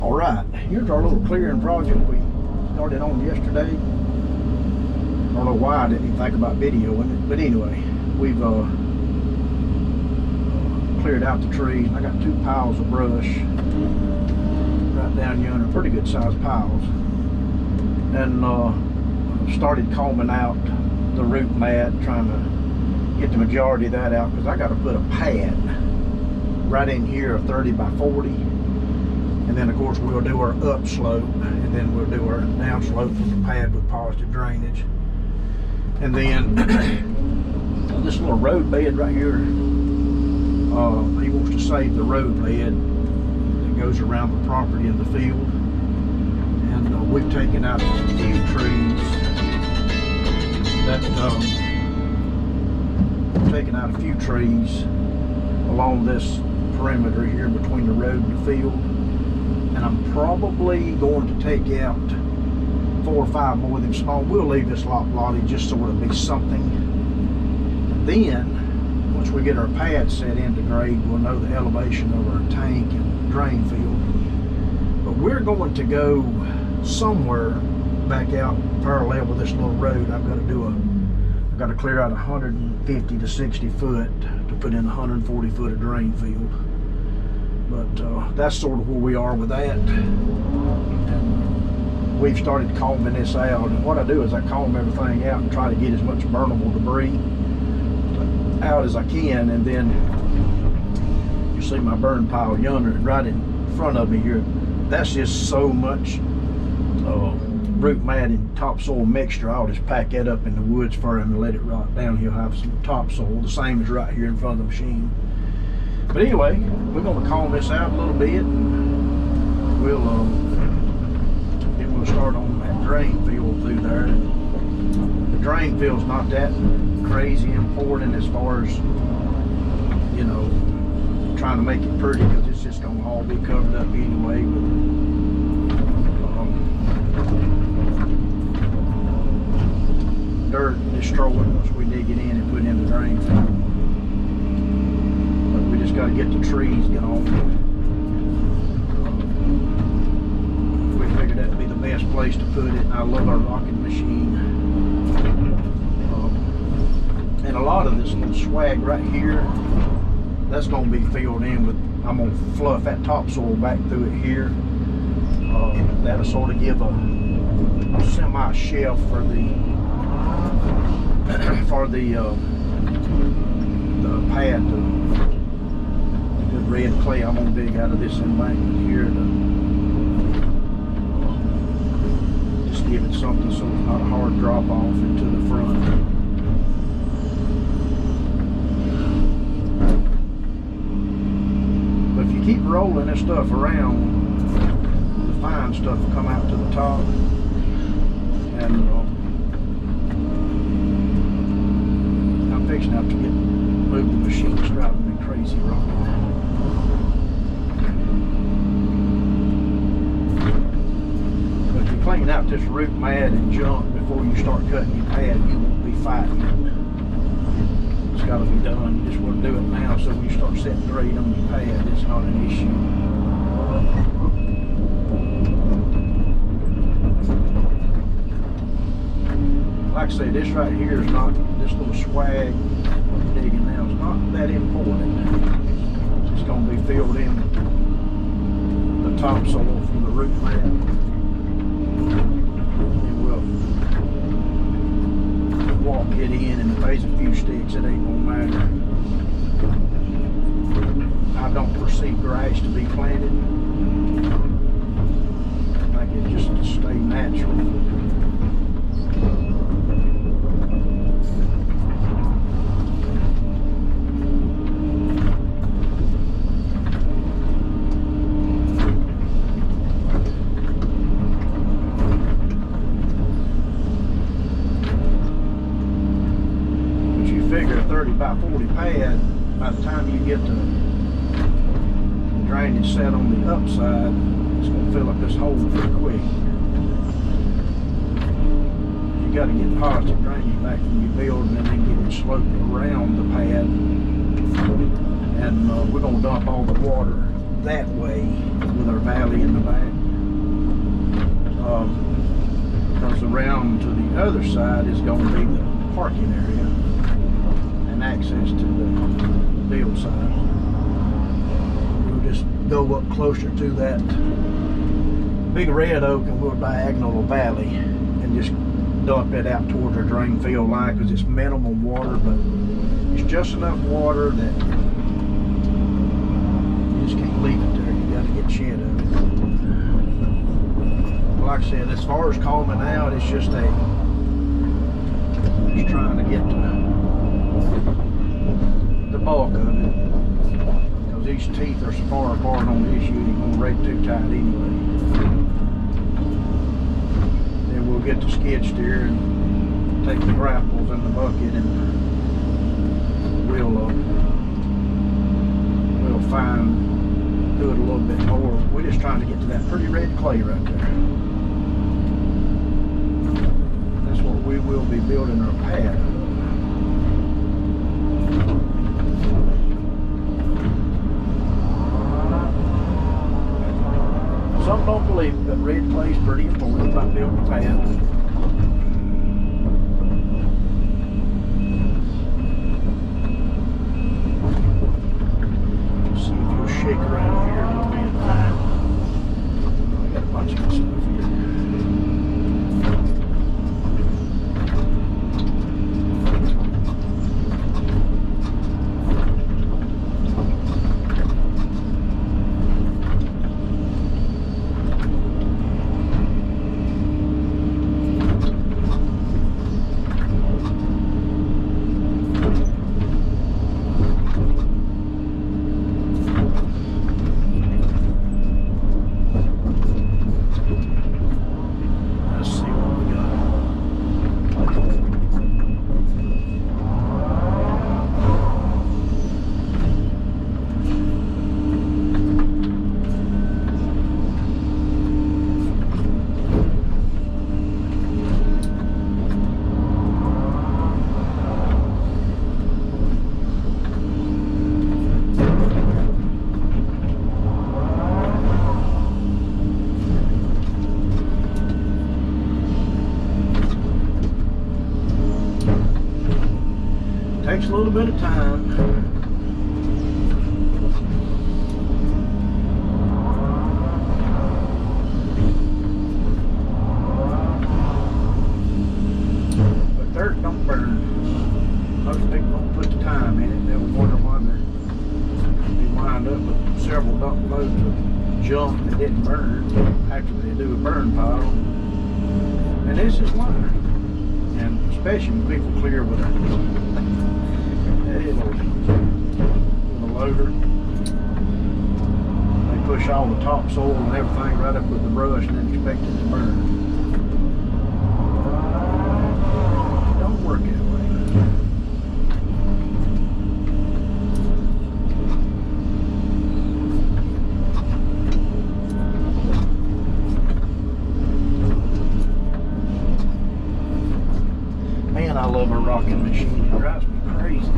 All right, here's our little clearing project we started on yesterday. I don't know why I didn't even think about videoing it, but anyway, we've cleared out the trees. I got 2 piles of brush right down yonder, pretty good sized piles, and started combing out the root mat, trying to get the majority of that out, because I got to put a pad right in here of 30 by 40. And then of course we'll do our upslope, and then we'll do our downslope with the pad with positive drainage. And then this little road bed right here, he wants to save the road bed that goes around the property and the field. And we've taken out a few trees along this perimeter here between the road and the field. And I'm probably going to take out 4 or 5 more of them small. We'll leave this lot blotted just so it'll be something. And then, once we get our pad set into grade, we'll know the elevation of our tank and drain field. But we're going to go somewhere back out parallel with this little road. I've got to clear out 150 to 60 foot to put in 140 foot of drain field. But that's sort of where we are with that. And we've started combing this out. And what I do is I comb everything out and try to get as much burnable debris out as I can. And then you see my burn pile yonder, right in front of me here. That's just so much root mat and topsoil mixture. I'll just pack that up in the woods for him and let it rot down. He'll have some topsoil, the same as right here in front of the machine. But anyway, we're going to comb this out a little bit, and we'll start on that drain field through there. The drain field's not that crazy important as far as, you know, trying to make it pretty, because it's just going to all be covered up anyway with dirt and destroy it once we dig it in and put in the drain field. Just got to get the trees gone. We figured that would be the best place to put it. I love our rocking machine. And a lot of this little swag right here, that's going to be filled in with, I'm going to fluff that topsoil back through it here. That'll sort of give a semi-shelf for the pad to red clay. I'm gonna dig out of this embankment here to just give it something so it's not a hard drop off into the front. But if you keep rolling this stuff around, the fine stuff will come out to the top. And I'm fixing up to move the machine. It's driving me crazy rocking. Clean out this root mat and junk before you start cutting your pad. You won't be fighting it. It's got to be done. You just want to do it now, so when you start setting grade on your pad, it's not an issue. Like I say, this right here is not, this little swag I'm digging now is not that important. It's going to be filled in with the topsoil from the root mat. Walk it in, and if there's a few sticks, it ain't gonna matter. I don't foresee grass to be planted. I think it just to stay natural. Figure a 30 by 40 pad, by the time you get the drainage set on the upside, it's going to fill up this hole pretty quick. You got to get positive drainage back from your building and then get it sloped around the pad. And we're going to dump all the water that way with our valley in the back. Because around to the other side is going to be the parking area and access to the field side. We'll just go up closer to that big red oak and we'll diagonal the valley and just dump it out towards our drain field line, because it's minimum water, but it's just enough water that you just can't leave it there. You got to get shed of it. Like I said, as far as combing out, it's just trying to get the bulk of it, because these teeth are so far apart on this, you ain't gonna rake too tight anyway. Then we'll get the skid steer and take the grapples in the bucket, and we'll fine do it a little bit more. We're just trying to get to that pretty red clay right there. That's what we will be building our pad. Some don't believe it, but red clay is pretty important about building a pad. See if you'll shake around here a little bit. I got a bunch of stuff here. Takes a little bit of time. But dirt don't burn. Most people don't put the time in it. They'll wonder why they wind up with several dump loads of junk that didn't burn after they do a burn pile. And this is why. And especially when people clear with a loader, they push all the topsoil and everything right up with the brush and then expect it to burn. It don't work that way. Man, I love a rocking machine. It drives me crazy.